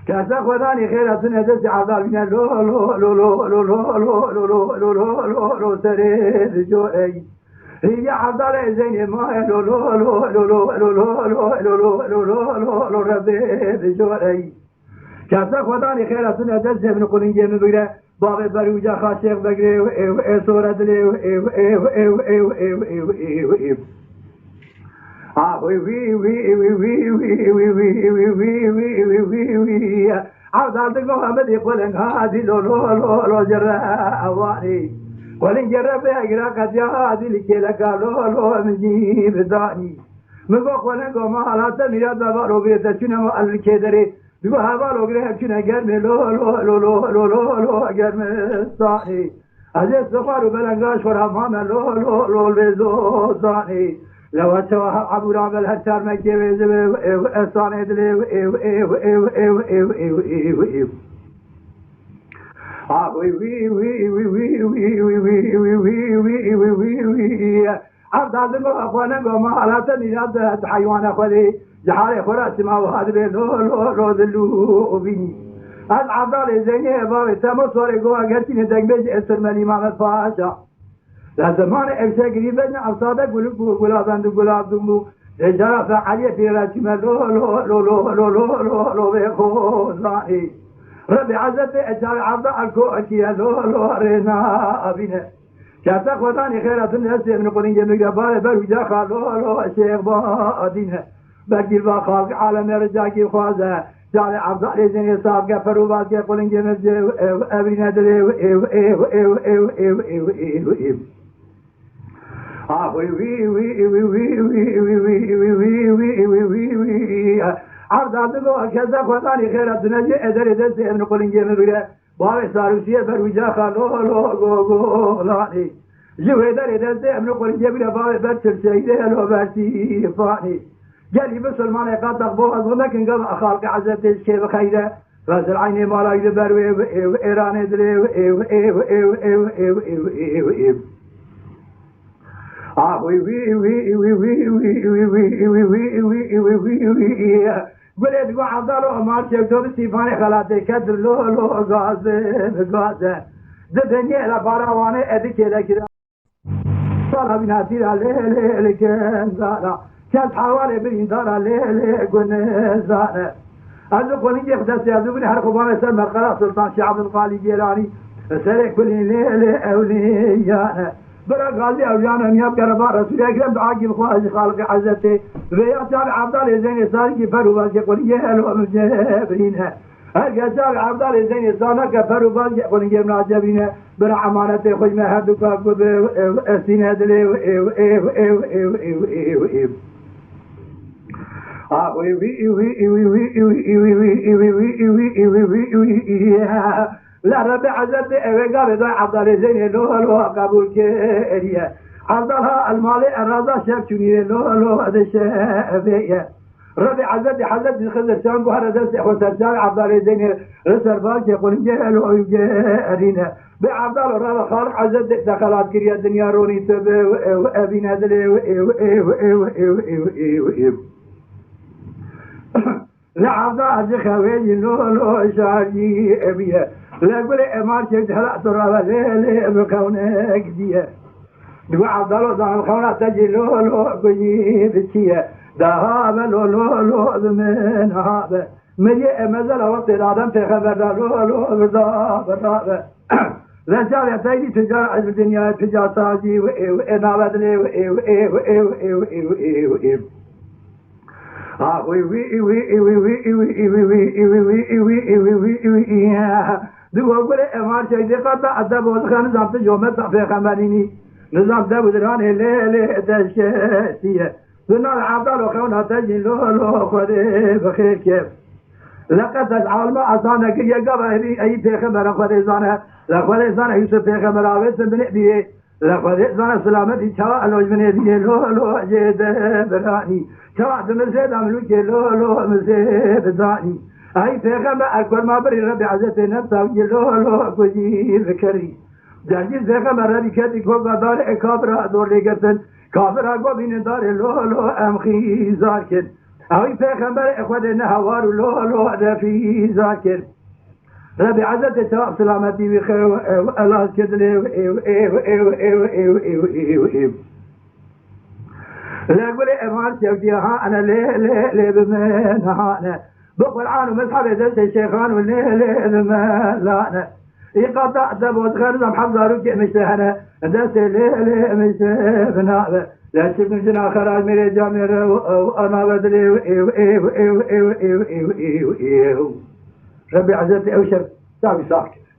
كاسا خداني خيرة ندس عذاب من لو لو لو لو لو لو لو لو لو لو لو سرير جوي هي عذاب زين ما لو لو لو لو لو لو لو لو لو لو لو ربي جوي كاسا خداني خيرة ندس من قلن جيم بغير باب بروجا خاشق بغير سورة دلي عودات محمد يقول هذه لو لو لو لو جرى أواني ولن جرى بأجرا قد هذه لكلك لو لو مجيب داني مگو ولن گو ما حالات میاد بابا رو بیت چونه ما الکدری بگو هوا رو گره چونه گرم لو لو لو لو لو لو لو گرم صاحی از سفر و بلنگاش فرمان لو لو لو بزو صاحی لو توا ابو رامل هتر مكي ويزب اسانه دلي عبد عظيم اخوانا ما على تنيات حيوان اخوي جحال خراس ما وهذا لو ذلو بيني عبد الله زيني بابا تمو صوري جوا قلتني دقبج اسرمني ما فاشا لزمان امشي قريبا اصابه قلابان دو قلاب دمو رجال فعالية في راتما لو لو لو لو لو لو لو لو بيخو صاحي ربي عزت اجال عبد الكوكية لو لو رينا ابينا كاتا خداني خيرات الناس من قولين جميع بار بروجا خالو لو الشيخ بادينا بقي الباخال عالم رجاكي خوازه جال عبد العزيز صاحب قفروا بعد قولين جميع ابينا دلي عرض عبدالله كذا خداني خيرات نجي ادري دس ابن قولين جيم بيره باوي ساروسيه بروجا خالو لو لاني جو ادري دس ابن قولين جيم بيره باوي بتر سيده لو باتي فاني جالي مسلمان قد بو اظن كن قبل خالق عزت الشيخ خيره راس العين ما لا يدبر ايران دري ولد وعضلوا ما شفتوا بسيفاني خلاص كدر لو غاز دنيا لا باروانه ادي كده كده صار بناتي عليه كان زارا كان حوالي بين دار عليه قلنا زارا هذا قولي يخدس يا زبني حرقوا بما سمى خلاص سلطان شعب القالي جيراني سرق كل ليله اولياء برا غازي أوليانا مياب كربا رسول أكرم دعاكي بخواج خالق عزته ويا سابع عبد الله زين ساري فرو باز يقول يهلو مجابرينها هل سابع عبد الله زين سانا فرو باز يقول يهلو مجابرينها برا عمانته خوش ما هدوك أسينة دلي لا ربي عزت اوغا بدا عبد الله زين لو قبول كريه عبد الله المالي الرضا شاف شنو لو هذا شافيه ربي عزت حزت خزر شان بحر دس وسجال عبد الله زين رسل باك يقول جهل ويجارينا بعبد الله رضا خالق عزت دخلات كريه الدنيا روني تب وابينا دل لا عبد الله خوي لو شاجي ابيه لا أقول ما شفت هلا ترى ليه بكونك ديه دوا عبد الله زمان خونا تجي لو قوي بتشيه ذهاب لو من هذا مجيء مازال وقت الآدم في خبر لو بدا رجال يتيجي تجار الدنيا تجار تاجي وإنابد لي دو أقول إمار شيء قطع أدب وذخان نظام تجومت في خمريني نظام دبودران الليل دشتيه دنا العبدال وخونا تجي لو خذي بخير كيف لقد العالم أصلا كي يقبل أي في خبر خذي زانه لا خذي زانه يوسف في خبر عبد بن أبيه لقد إذن سلامتي شواء الوج من يدي لو جيد براني شواء دمزيد عملوك لو مزيد داني أي فيغم أكبر ما بري ربي عزتي نفسه لو كجي ذكري جانجي فيغم ربي كتي كوكا دار كابرا دور لقرتن كابرا قوبين دار لو أمخي زاركن أي فيغم أخوة نهوار لو دفي زاركن ربي عزت شباب سلامتي بخير الله كدلي لا أقول إيمان شوقي ها أنا ليه بمن هانا بقول عانو مسحب دلت الشيخان والليل بمن لانا يقطع دبوت غرزم حضروك مش هنا دلت الليل مش بنابه لا تشوفني جنا خراج ميري جامير وأنا بدلي ربي عزتي أوشر تابي ساكت